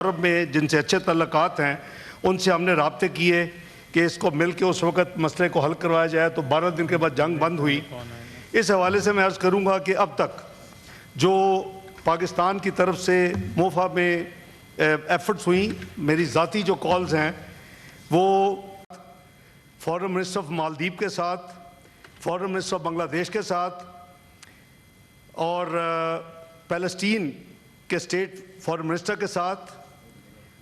عرب میں جن سے اچھے تعلقات ہیں ان سے ہم نے رابطے کیے کہ اس کو مل کے اس وقت مسئلے کو حل کروایا جائے، تو 12 دن کے بعد جنگ بند ہوئی۔ اس حوالے سے میں عرض کروں گا کہ اب تک جو پاکستان کی طرف سے موفا میں ایفرٹس ہوئیں، میری ذاتی جو کالز ہیں وہ فارن منسٹر آف مالدیپ کے ساتھ، فارن منسٹر آف بنگلہ دیش کے ساتھ اور پیلسٹین کے اسٹیٹ فارن منسٹر کے ساتھ،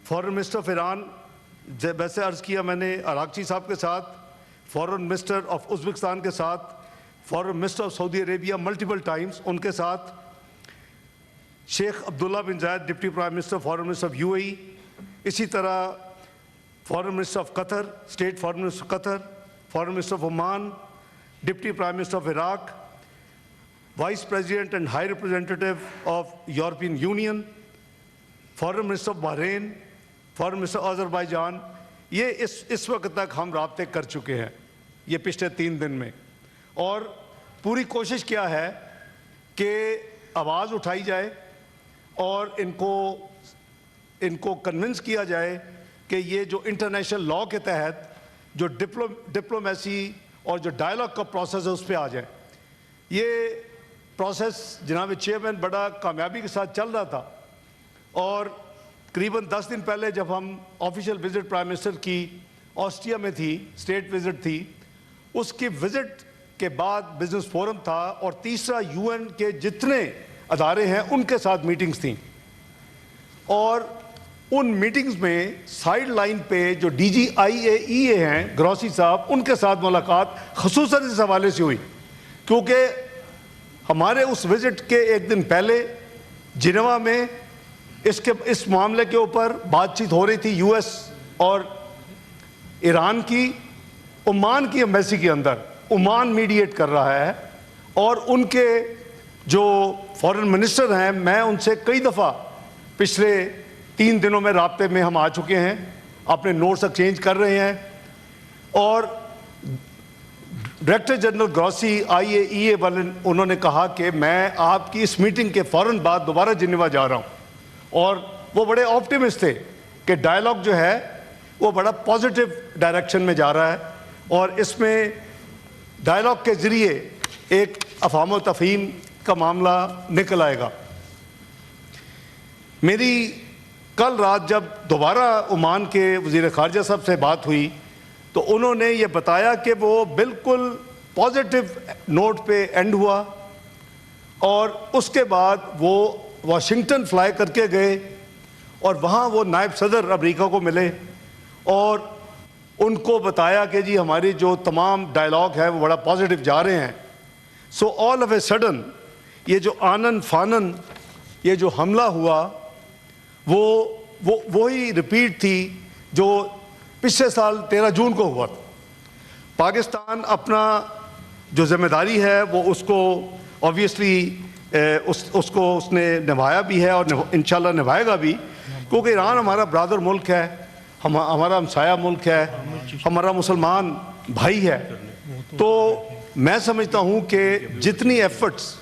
فارن منسٹر آف ایران ویسے عرض کیا میں نے عراقچی صاحب کے ساتھ، فارن منسٹر آف ازبکستان کے ساتھ، foreign minister of Saudi Arabia multiple times ان کے ساتھ، Sheikh Abdullah bin Zayed deputy prime minister foreign minister of U A E, اسی طرح foreign minister of Qatar, state foreign minister Qatar, foreign minister of Oman, deputy prime minister of Iraq, vice president and high representative of European Union, foreign minister of Bahrain, foreign minister Azerbaijan, یہ اس وقت تک ہم رابطے کر چکے ہیں یہ پچھلے 3 دن میں، اور پوری کوشش کیا ہے کہ آواز اٹھائی جائے اور ان کو کنونس کیا جائے کہ یہ جو انٹرنیشنل لاء کے تحت جو ڈپلومیسی اور جو ڈائلاگ کا پروسیس ہے اس پہ آ جائے۔ یہ پروسیس جناب چیئرمین بڑا کامیابی کے ساتھ چل رہا تھا، اور قریباً 10 دن پہلے جب ہم آفیشیل وزٹ پرائم منسٹر کی آسٹریا میں تھی، اسٹیٹ وزٹ تھی، اس کی وزٹ کے بعد بزنس فورم تھا، اور تیسرا یو این کے جتنے ادارے ہیں ان کے ساتھ میٹنگز تھیں، اور ان میٹنگز میں سائیڈ لائن پہ جو ڈی جی آئی اے ای اے ہیں گروسی صاحب، ان کے ساتھ ملاقات خصوصاً اس حوالے سے ہوئی، کیونکہ ہمارے اس وزٹ کے ایک دن پہلے جنیوا میں اس معاملے کے اوپر بات چیت ہو رہی تھی یو ایس اور ایران کی، عمان کی ایمبیسی کے اندر عمان میڈیٹ کر رہا ہے، اور ان کے جو فارن منسٹر ہیں میں ان سے کئی دفعہ پچھلے 3 دنوں میں رابطے میں ہم آ چکے ہیں، اپنے نوٹس ایکسچینج کر رہے ہیں، اور ڈائریکٹر جنرل گروسی آئی اے ای اے والے انہوں نے کہا کہ میں آپ کی اس میٹنگ کے فوراً بعد دوبارہ جنیوا جا رہا ہوں، اور وہ بڑے آپٹیمسٹ تھے کہ ڈائلاگ جو ہے وہ بڑا پازیٹیو ڈائریکشن میں جا رہا ہے، اور اس میں ڈائلاگ کے ذریعے ایک افہام و تفہیم کا معاملہ نکل آئے گا۔ میری کل رات جب دوبارہ عمان کے وزیر خارجہ صاحب سے بات ہوئی تو انہوں نے یہ بتایا کہ وہ بالکل پازیٹیو نوٹ پہ اینڈ ہوا، اور اس کے بعد وہ واشنگٹن فلائی کر کے گئے، اور وہاں وہ نائب صدر امریکہ کو ملے اور ان کو بتایا کہ جی ہماری جو تمام ڈائلاگ ہے وہ بڑا پازیٹیو جا رہے ہیں۔ سو آل آف اے سڈن یہ جو آنن فانن یہ جو حملہ ہوا وہی ریپیٹ تھی جو پچھلے سال 13 جون کو ہوا تھا۔ پاکستان اپنا جو ذمہ داری ہے وہ اس کو آبویسلی اس نے نبھایا بھی ہے، اور انشاءاللہ نبھائے گا بھی، کیونکہ ایران ہمارا برادر ملک ہے، ہمارا ہمسایہ ملک ہے، ہمارا مسلمان بھائی ہے۔ تو میں سمجھتا ہوں کہ جتنی ایفرٹس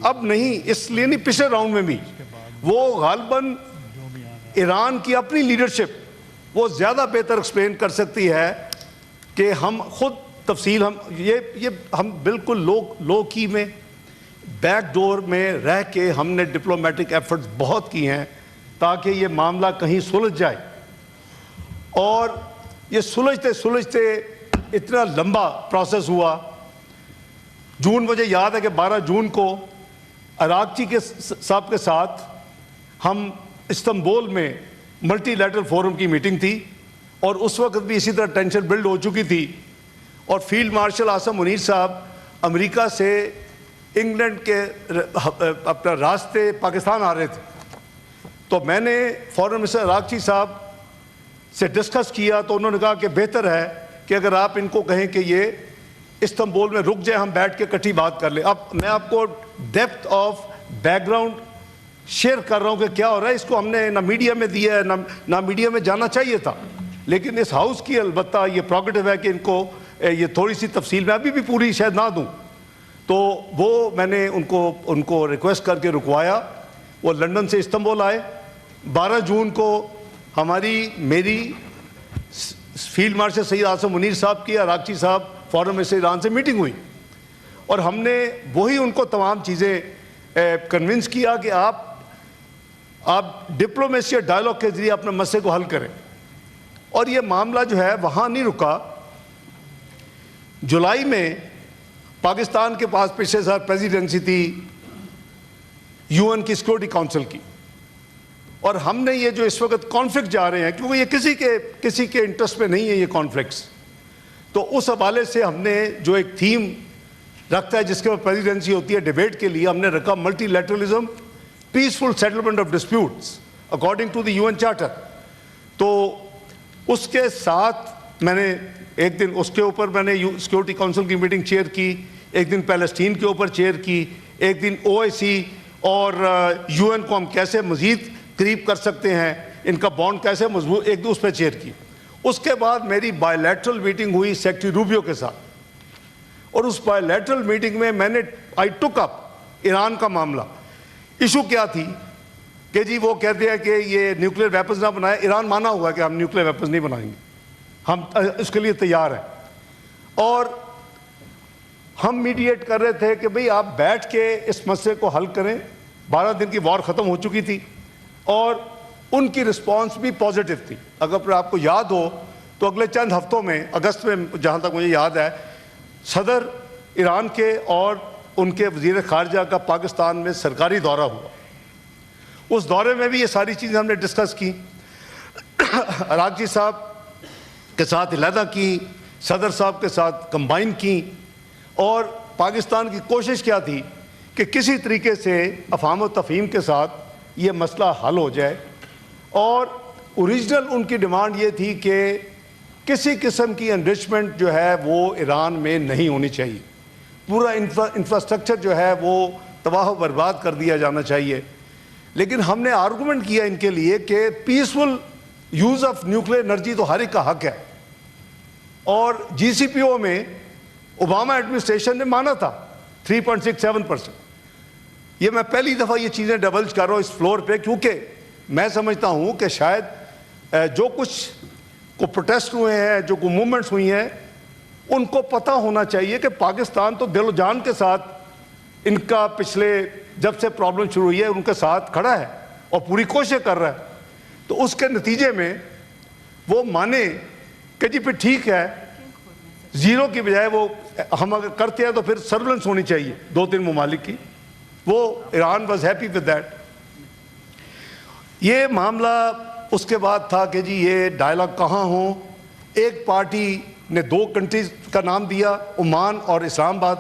اب نہیں، اس لیے نہیں، پچھلے راؤنڈ میں بھی وہ غالباً ایران کی اپنی لیڈرشپ وہ زیادہ بہتر ایکسپلین کر سکتی ہے کہ ہم خود تفصیل ہم بالکل لو کی میں بیک ڈور میں رہ کے ہم نے ڈپلومیٹک ایفرٹس بہت کی ہیں تاکہ یہ معاملہ کہیں سلجھ جائے، اور یہ سلجھتے اتنا لمبا پروسیس ہوا۔ مجھے یاد ہے کہ 12 جون کو عراقچی کے صاحب کے ساتھ ہم استنبول میں ملٹی لیٹرل فورم کی میٹنگ تھی، اور اس وقت بھی اسی طرح ٹینشن بلڈ ہو چکی تھی، اور فیلڈ مارشل عاصم منیر صاحب امریکہ سے انگلینڈ کے اپنا راستے پاکستان آ رہے تھے، تو میں نے فارن منسٹر عراقچی صاحب سے ڈسکس کیا، تو انہوں نے کہا کہ بہتر ہے کہ اگر آپ ان کو کہیں کہ یہ استنبول میں رک جائے، ہم بیٹھ کے کٹھی بات کر لیں۔ اب میں آپ کو depth of back ground share کر رہا ہوں کہ کیا ہو رہا ہے، اس کو ہم نے نہ میڈیا میں دیا ہے، نہ میڈیا میں جانا چاہیے تھا، لیکن اس ہاؤس کی البتہ یہ پروگیٹو ہے کہ ان کو یہ تھوڑی سی تفصیل میں ابھی بھی پوری شاید نہ دوں، تو وہ میں نے ان کو ریکویسٹ کر کے رکوایا۔ وہ لندن سے استنبول آئے، 12 جون کو میری فیلڈ مارشل سید آصف منیر صاحب کی اراغچی صاحب فارن منسٹر ایران سے میٹنگ ہوئی، اور ہم نے وہی ان کو تمام چیزیں کنونس کیا کہ آپ ڈپلومیسی اور ڈائلاگ کے ذریعے اپنے مسئلے کو حل کریں، اور یہ معاملہ جو ہے وہاں نہیں رکا۔ جولائی میں پاکستان کے پاس پچھلے سال پریزیڈنسی تھی UN کی سیکورٹی کونسل کی، اور ہم نے یہ جو اس وقت کانفلکٹ جا رہے ہیں، کیونکہ یہ کسی کے انٹرسٹ میں نہیں ہے یہ کانفلکٹس، تو اس حوالے سے ہم نے جو ایک تھیم رکھتا ہے جس کے اوپر پریزیڈنسی ہوتی ہے ڈیبیٹ کے لیے، ہم نے رکھا multilateralism peaceful settlement of disputes according to the UN charter. تو اس کے ساتھ میں نے ایک دن اس کے اوپر میں نے سیکورٹی کونسل کی میٹنگ چیئر کی، ایک دن پیلسٹین کے اوپر چیئر کی، ایک دن OIC اور UN کو ہم کیسے مزید قریب کر سکتے ہیں، ان کا بانڈ کیسے مضبوط، ایک دو اس پہ چیئر کی۔ اس کے بعد میری بائی لیٹرل میٹنگ ہوئی سیکریٹری روبیو کے ساتھ، اور اس بائی لیٹرل میٹنگ میں نے آئی ٹک اپ ایران کا معاملہ۔ ایشو کیا تھی کہ جی وہ کہتے ہیں کہ یہ نیوکلیر ویپنز نہ بنائے، ایران مانا ہوا کہ ہم نیوکلیر ویپنز نہیں بنائیں گے، ہم اس کے لیے تیار ہیں، اور ہم میڈیٹ کر رہے تھے کہ بھئی آپ بیٹھ کے اس مسئلے کو حل کریں۔ 12 دن کی وار ختم ہو چکی تھی، اور ان کی رسپانس بھی پازیٹیو تھی۔ اگر آپ کو یاد ہو تو اگلے چند ہفتوں میں، اگست میں جہاں تک مجھے یاد ہے، صدر ایران کے اور ان کے وزیر خارجہ کا پاکستان میں سرکاری دورہ ہوا۔ اس دورے میں بھی یہ ساری چیزیں ہم نے ڈسکس کی، اراغچی صاحب کے ساتھ علیحدہ کی، صدر صاحب کے ساتھ کمبائن کی، اور پاکستان کی کوشش کیا تھی کہ کسی طریقے سے افہام و تفہیم کے ساتھ یہ مسئلہ حل ہو جائے۔ اور اوریجنل ان کی ڈیمانڈ یہ تھی کہ کسی قسم کی انریچمنٹ جو ہے وہ ایران میں نہیں ہونی چاہیے، پورا انفراسٹرکچر جو ہے وہ تباہ و برباد کر دیا جانا چاہیے۔ لیکن ہم نے آرگومنٹ کیا ان کے لیے کہ peaceful use of nuclear energy تو ہر ایک کا حق ہے، اور GCPO میں اوباما ایڈمنسٹریشن نے مانا تھا 3.67%۔ یہ میں پہلی دفعہ یہ چیزیں ڈبلج کر رہا ہوں اس فلور پہ، کیونکہ میں سمجھتا ہوں کہ شاید جو کچھ کو پروٹیسٹ ہوئے ہیں، جو کو موومنٹس ہوئی ہیں، ان کو پتہ ہونا چاہیے کہ پاکستان تو دل و جان کے ساتھ ان کا پچھلے جب سے پرابلم شروع ہوئی ہے ان کے ساتھ کھڑا ہے اور پوری کوشش کر رہا ہے۔ تو اس کے نتیجے میں وہ مانے کہ جی پھر ٹھیک ہے، زیرو کی بجائے وہ ہم اگر کرتے ہیں تو پھر سرولنس ہونی چاہیے 2-3 ممالک کی۔ وہ Iran was happy with that. یہ معاملہ اس کے بعد تھا کہ جی یہ ڈائلاگ کہاں ہوں۔ ایک پارٹی نے 2 کنٹریز کا نام دیا، عمان اور اسلام آباد،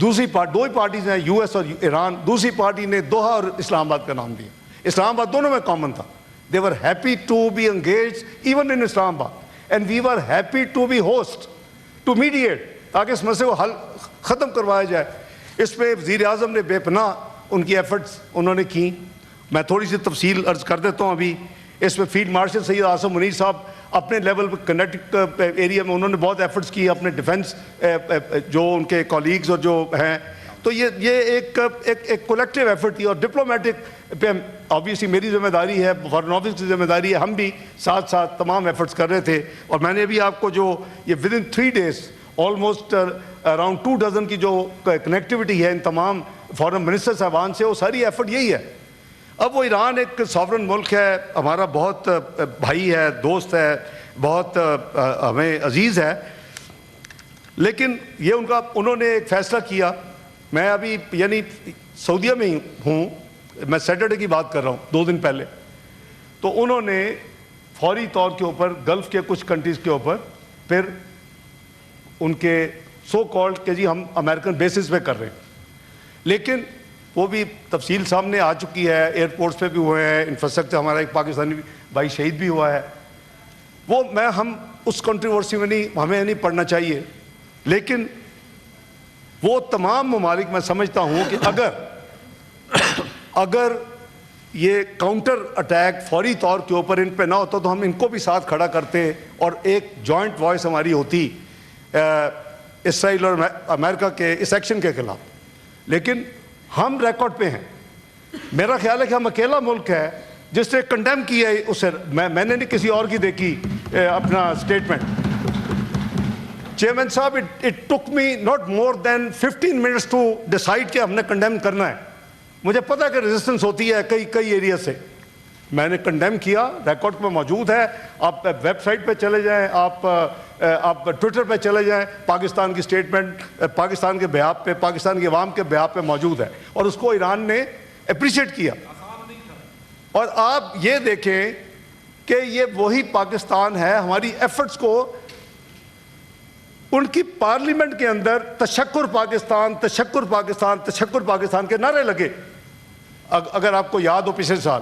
دوسری دو ہی پارٹیز ہیں US اور ایران، دوسری پارٹی نے دوحہ اور اسلام آباد کا نام دیا۔ اسلام آباد دونوں میں کامن تھا، they were happy to be engaged even in Islam Abad and we were happy to be host to mediate تاکہ اس مسئلے کو حل ختم کروایا جائے۔ اس میں وزیر اعظم نے بے پناہ ان کی ایفرٹس انہوں نے کی۔ میں تھوڑی سی تفصیل عرض کر دیتا ہوں ابھی۔ اس میں فیلڈ مارشل سید آصف منیر صاحب اپنے لیول پر کنیکٹ ایریا میں انہوں نے بہت ایفرٹس کی، اپنے ڈیفنس جو ان کے کولیگز اور جو ہیں، تو یہ ایک کولیکٹیو ایفرٹ تھی۔ اور ڈپلومیٹک پہ آبویسلی میری ذمہ داری ہے، فارن آفس کی ذمہ داری ہے، ہم بھی ساتھ ساتھ تمام ایفرٹس کر رہے تھے۔ اور میں نے بھی آپ کو جو یہ with in 3 days almost around 2 dozen کی جو کنیکٹیوٹی ہے ان تمام فارن منسٹر صاحبان سے، وہ ساری ایفرٹ یہی ہے۔ اب وہ ایران ایک ساورن ملک ہے، ہمارا بہت بھائی ہے، دوست ہے، بہت ہمیں عزیز ہے، لیکن یہ انہوں نے ایک فیصلہ کیا۔ میں ابھی یعنی سعودیہ میں ہی ہوں، میں سیٹرڈے کی بات کر رہا ہوں 2 دن پہلے، تو انہوں نے فوری طور کے اوپر گلف کے کچھ کنٹریز کے اوپر پھر ان کے سو کالڈ کہ جی ہم امریکن بیسس پہ کر رہے ہیں، لیکن وہ بھی تفصیل سامنے آ چکی ہے، ایئرپورٹس پہ بھی ہوئے ہیں، انفراسٹرکچر ہمارا ایک پاکستانی بھائی شہید بھی ہوا ہے۔ وہ ہم اس کنٹروورسی میں ہمیں نہیں پڑھنا چاہیے، لیکن وہ تمام ممالک میں سمجھتا ہوں کہ اگر یہ کاؤنٹر اٹیک فوری طور کے اوپر ان پہ نہ ہوتا تو ہم ان کو بھی ساتھ کھڑا کرتے اور ایک جوائنٹ وائس ہماری ہوتی اسرائیل اور امریکہ کے اس ایکشن کے خلاف۔ لیکن ہم ریکارڈ پہ ہیں، میرا خیال ہے کہ ہم اکیلا ملک ہے جس نے کنڈیم کیا ہے اسے میں نے نہیں کسی اور کی دیکھی اپنا اسٹیٹمنٹ. چیئرمین صاحب, it took me not more than 15 minutes to decide کہ ہم نے کنڈیم کرنا ہے. مجھے پتا کہ ریزسٹنس ہوتی ہے کئی ایریا سے. میں نے کنڈیم کیا, ریکارڈ میں موجود ہے, آپ ویب سائٹ پہ چلے جائیں, آپ ٹویٹر پہ چلے جائیں, پاکستان کی سٹیٹمنٹ پاکستان کے بیاب پہ, پاکستان کی عوام کے بیاب پہ موجود ہے, اور اس کو ایران نے اپریشیٹ کیا. اور آپ یہ دیکھیں کہ یہ وہی پاکستان ہے, ہماری ایفرٹس کو ان کی پارلیمنٹ کے اندر تشکر پاکستان تشکر پاکستان تشکر پاکستان کے نعرے لگے. اگر آپ کو یاد ہو پچھلے سال,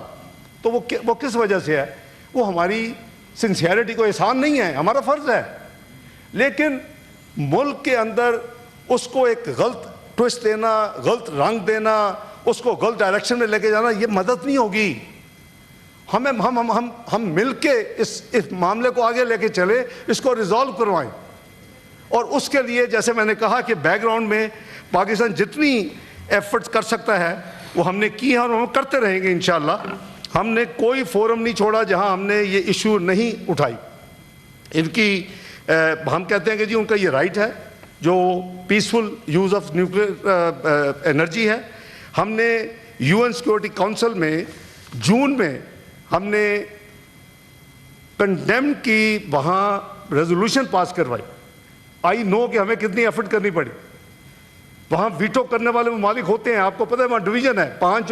تو وہ کس وجہ سے ہے؟ وہ ہماری سنسیئرٹی کو احسان نہیں ہے, ہمارا فرض ہے. لیکن ملک کے اندر اس کو ایک غلط ٹوسٹ دینا, غلط رنگ دینا, اس کو غلط ڈائریکشن میں لے کے جانا, یہ مدد نہیں ہوگی. ہم مل کے اس معاملے کو آگے لے کے چلے, اس کو ریزالو کروائیں. اور اس کے لیے جیسے میں نے کہا کہ بیک گراؤنڈ میں پاکستان جتنی ایفرٹس کر سکتا ہے وہ ہم نے کی ہیں, اور ہم کرتے رہیں گے انشاءاللہ. ہم نے کوئی فورم نہیں چھوڑا جہاں ہم نے یہ ایشو نہیں اٹھائی. ان کی ہم کہتے ہیں کہ جی ان کا یہ رائٹ ہے جو peaceful use of nuclear energy ہے. ہم نے یو این سیکورٹی کونسل میں جون میں ہم نے کنڈیم کی وہاں ریزولوشن پاس کروائی. آئی نو کہ ہمیں کتنی ایفرٹ کرنی پڑی. وہاں ویٹو کرنے والے ممالک ہوتے ہیں, آپ کو پتہ ہے وہاں ڈویژن ہے, 5